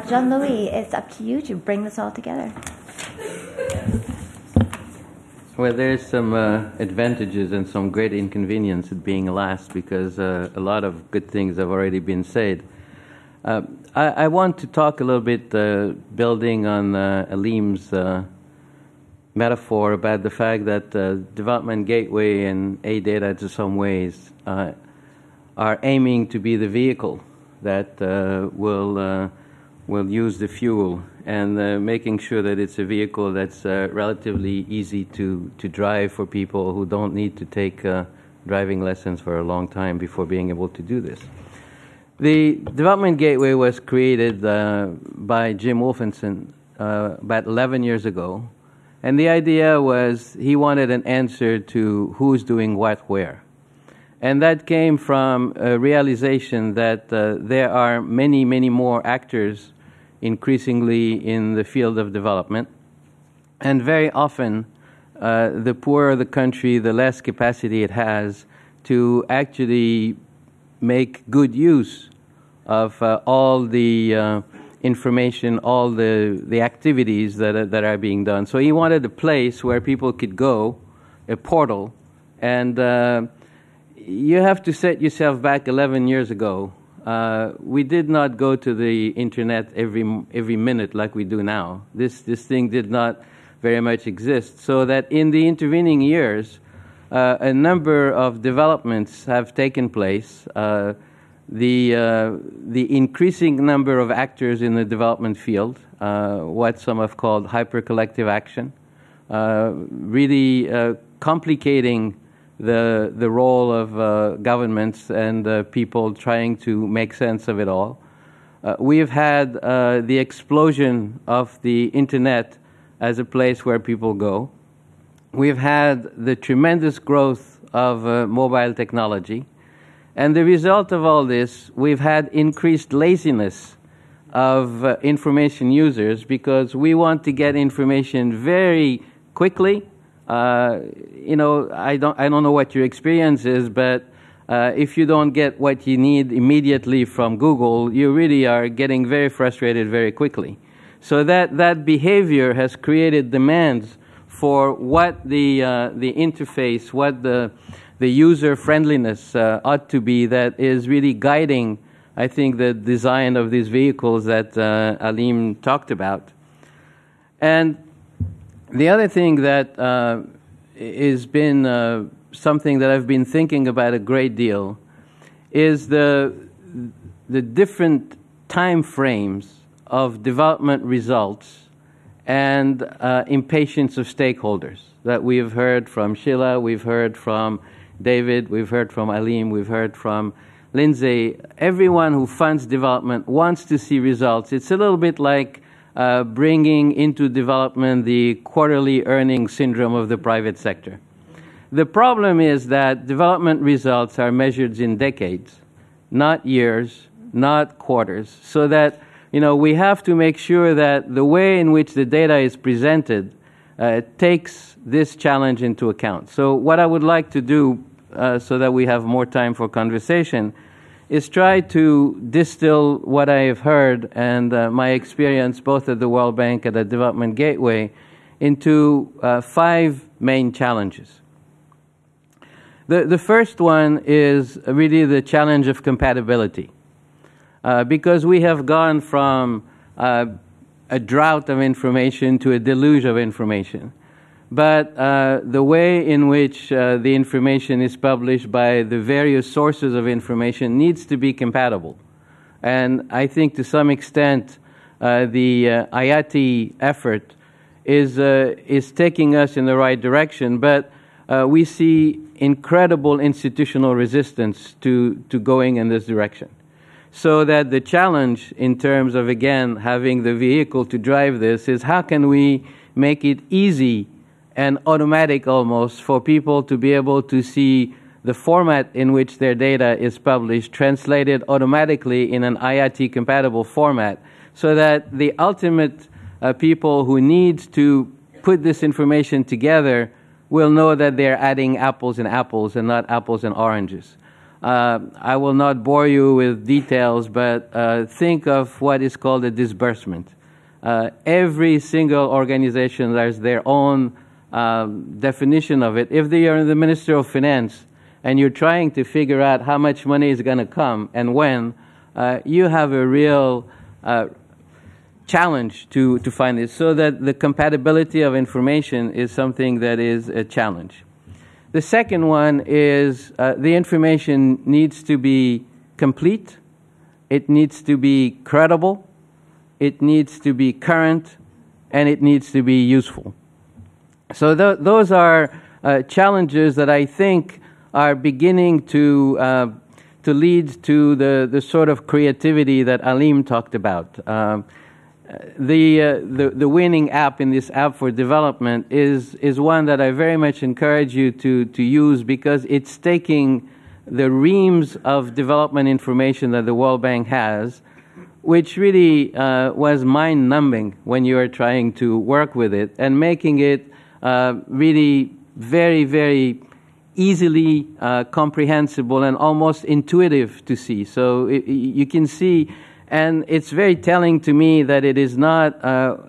Jean-Louis, it's up to you to bring this all together. Well, there's some advantages and some great inconvenience at being last because a lot of good things have already been said. I want to talk a little bit, building on Alim's metaphor about the fact that Development Gateway and AData, to some ways, are aiming to be the vehicle that will use the fuel, and making sure that it's a vehicle that's relatively easy to drive for people who don't need to take driving lessons for a long time before being able to do this. The Development Gateway was created by Jim Wolfenson about 11 years ago, and the idea was he wanted an answer to who's doing what where. And that came from a realization that there are many, many more actors increasingly in the field of development. And very often, the poorer the country, the less capacity it has to actually make good use of all the information, all the activities that are being done. So he wanted a place where people could go, a portal, and you have to set yourself back 11 years ago. We did not go to the internet every minute like we do now. This thing did not very much exist. So that in the intervening years, a number of developments have taken place. The increasing number of actors in the development field, what some have called hyper-collective action, really complicating the role of governments and people trying to make sense of it all. We've had the explosion of the internet as a place where people go. We've had the tremendous growth of mobile technology. And the result of all this, we've had increased laziness of information users because we want to get information very quickly. You know, I don't know what your experience is, but if you don't get what you need immediately from Google, you really are getting very frustrated very quickly. So that behavior has created demands for what the interface, what the user friendliness ought to be, that is really guiding, I think, the design of these vehicles that Alim talked about. And the other thing that has been something that I've been thinking about a great deal is the different time frames of development results and impatience of stakeholders that we have heard from Sheila, we've heard from David, we've heard from Alim, we've heard from Lindsay. Everyone who funds development wants to see results. It's a little bit like bringing into development the quarterly earnings syndrome of the private sector. The problem is that development results are measured in decades, not years, not quarters, so that we have to make sure that the way in which the data is presented takes this challenge into account. So what I would like to do, so that we have more time for conversation, is try to distill what I have heard and my experience both at the World Bank and at Development Gateway into 5 main challenges. The first one is really the challenge of compatibility. Because we have gone from a drought of information to a deluge of information. But the way in which the information is published by the various sources of information needs to be compatible. And I think to some extent the IATI effort is taking us in the right direction, but we see incredible institutional resistance to going in this direction. So that the challenge in terms of, again, having the vehicle to drive this is how can we make it easy and automatic almost for people to be able to see the format in which their data is published translated automatically in an IATI-compatible format, so that the ultimate people who need to put this information together will know that they're adding apples and apples and not apples and oranges. I will not bore you with details, but think of what is called a disbursement. Every single organization has their own definition of it. If they are in the Ministry of Finance and you're trying to figure out how much money is going to come and when, you have a real challenge to find it, so that the compatibility of information is something that is a challenge. The second one is the information needs to be complete, it needs to be credible, it needs to be current, and it needs to be useful. So those are challenges that I think are beginning to lead to the sort of creativity that Alim talked about. The winning app in this app for development is one that I very much encourage you to use, because it's taking the reams of development information that the World Bank has, which really was mind-numbing when you are trying to work with it, and making it really very, very easily comprehensible and almost intuitive to see. So you can see. And it's very telling to me that it is not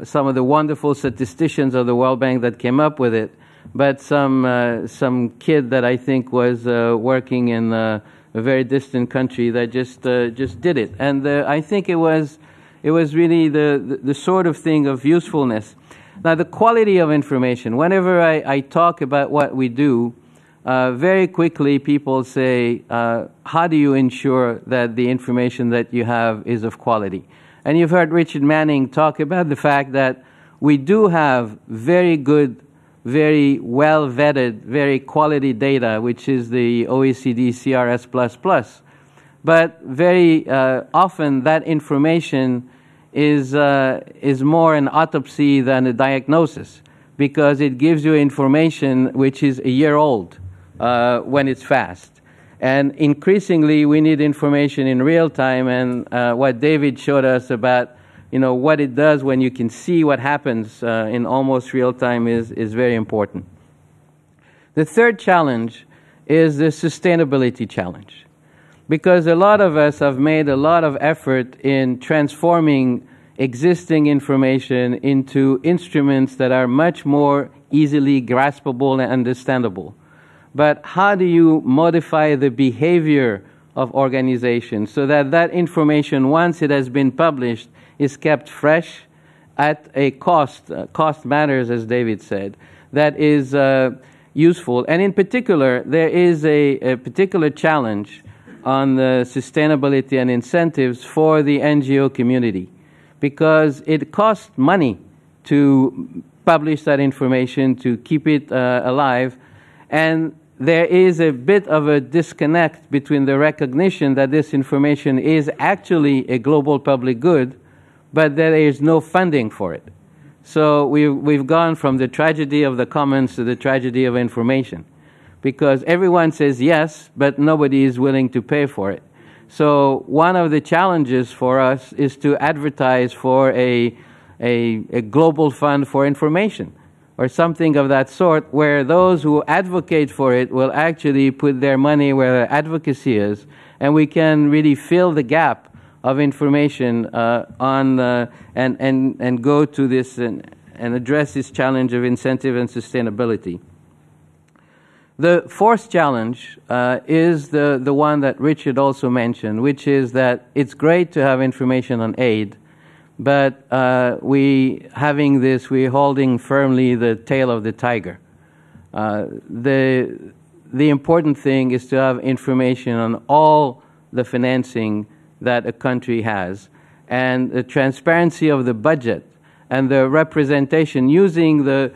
some of the wonderful statisticians of the World Bank that came up with it, but some kid that I think was working in a very distant country that just did it. And I think it was really the sort of thing of usefulness. Now, the quality of information. Whenever I talk about what we do, very quickly people say, how do you ensure that the information that you have is of quality? And you've heard Richard Manning talk about the fact that we do have very good, very well vetted, very quality data, which is the OECD CRS++. But very often that information is more an autopsy than a diagnosis, because it gives you information which is a year old. When it's fast. And increasingly, we need information in real time, and what David showed us about, what it does when you can see what happens in almost real time is very important. The third challenge is the sustainability challenge, because a lot of us have made a lot of effort in transforming existing information into instruments that are much more easily graspable and understandable. But how do you modify the behavior of organizations so that that information, once it has been published, is kept fresh at a cost? Cost matters, as David said. That is useful. And in particular, there is a particular challenge on the sustainability and incentives for the NGO community, because it costs money to publish that information, to keep it alive, and there is a bit of a disconnect between the recognition that this information is actually a global public good, but there is no funding for it. So we've gone from the tragedy of the commons to the tragedy of information, because everyone says yes, but nobody is willing to pay for it. So one of the challenges for us is to advertise for a global fund for information, or something of that sort, where those who advocate for it will actually put their money where their advocacy is, and we can really fill the gap of information and go to this and address this challenge of incentive and sustainability. The fourth challenge is the one that Richard also mentioned, which is that it's great to have information on aid, but we're holding firmly the tail of the tiger. The important thing is to have information on all the financing that a country has, and the transparency of the budget and the representation, using the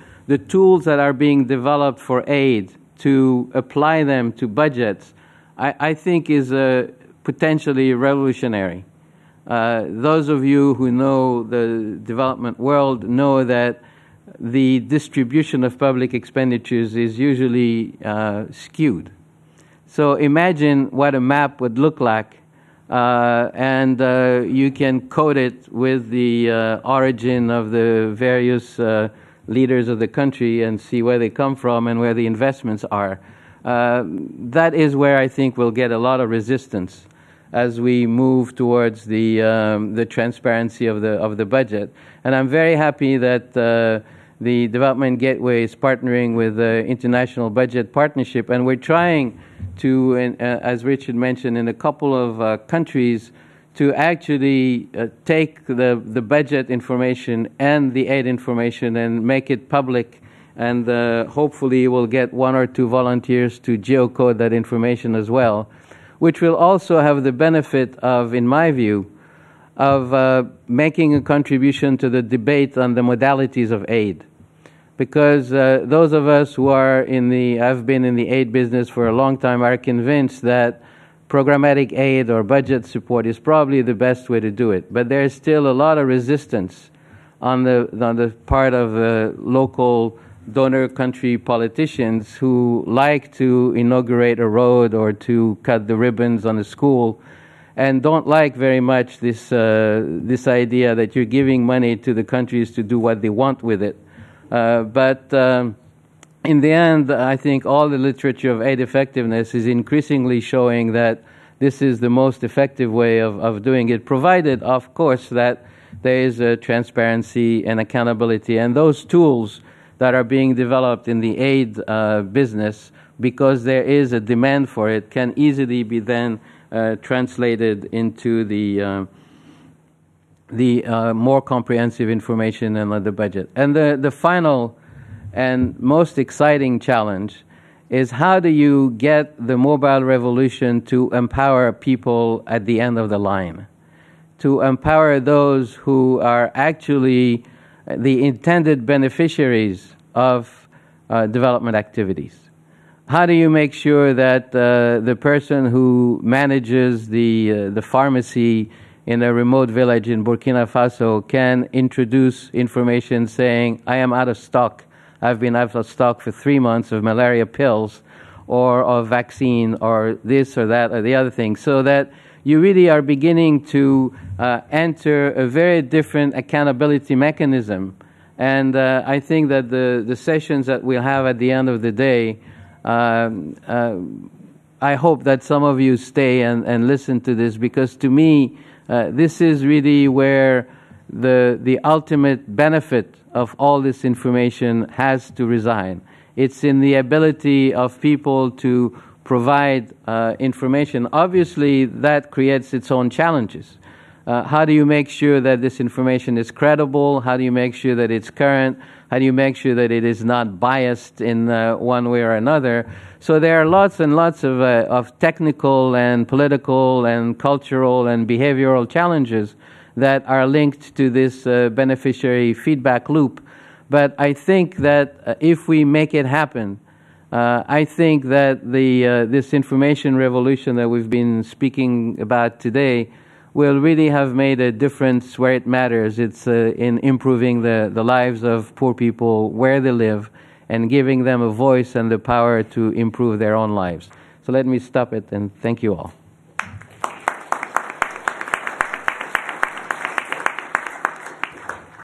tools that are being developed for aid to apply them to budgets, I think is potentially revolutionary. Those of you who know the development world know that the distribution of public expenditures is usually skewed. So imagine what a map would look like, and you can code it with the origin of the various leaders of the country and see where they come from and where the investments are. that is where I think we'll get a lot of resistance as we move towards the transparency of the budget. And I'm very happy that the Development Gateway is partnering with the International Budget Partnership, and we're trying to, as Richard mentioned, in a couple of countries, to actually take the budget information and the aid information and make it public, and hopefully we'll get one or two volunteers to geocode that information as well, which will also have the benefit of, in my view, of making a contribution to the debate on the modalities of aid. Because those of us who are have been in the aid business for a long time are convinced that programmatic aid or budget support is probably the best way to do it. But there's still a lot of resistance on the part of local donor country politicians who like to inaugurate a road or to cut the ribbons on a school, and don't like very much this idea that you're giving money to the countries to do what they want with it. But in the end, I think all the literature of aid effectiveness is increasingly showing that this is the most effective way of doing it, provided, of course, that there is transparency and accountability. And those tools that are being developed in the aid business, because there is a demand for it, can easily be then translated into the more comprehensive information and the budget. And the final and most exciting challenge is, how do you get the mobile revolution to empower people at the end of the line, to empower those who are actually the intended beneficiaries of development activities? How do you make sure that the person who manages the pharmacy in a remote village in Burkina Faso can introduce information saying, I am out of stock, I've been out of stock for 3 months of malaria pills or of vaccine or this or that or the other thing, so that you really are beginning to enter a very different accountability mechanism. And I think that the sessions that we'll have at the end of the day, I hope that some of you stay and listen to this, because to me, this is really where the ultimate benefit of all this information has to reside. It's in the ability of people to provide information. Obviously, that creates its own challenges. How do you make sure that this information is credible? How do you make sure that it's current? How do you make sure that it is not biased in one way or another? So there are lots and lots of technical and political and cultural and behavioral challenges that are linked to this beneficiary feedback loop. But I think that if we make it happen, I think that this information revolution that we've been speaking about today will really have made a difference where it matters. It's in improving the lives of poor people where they live and giving them a voice and the power to improve their own lives. So let me stop it, and thank you all.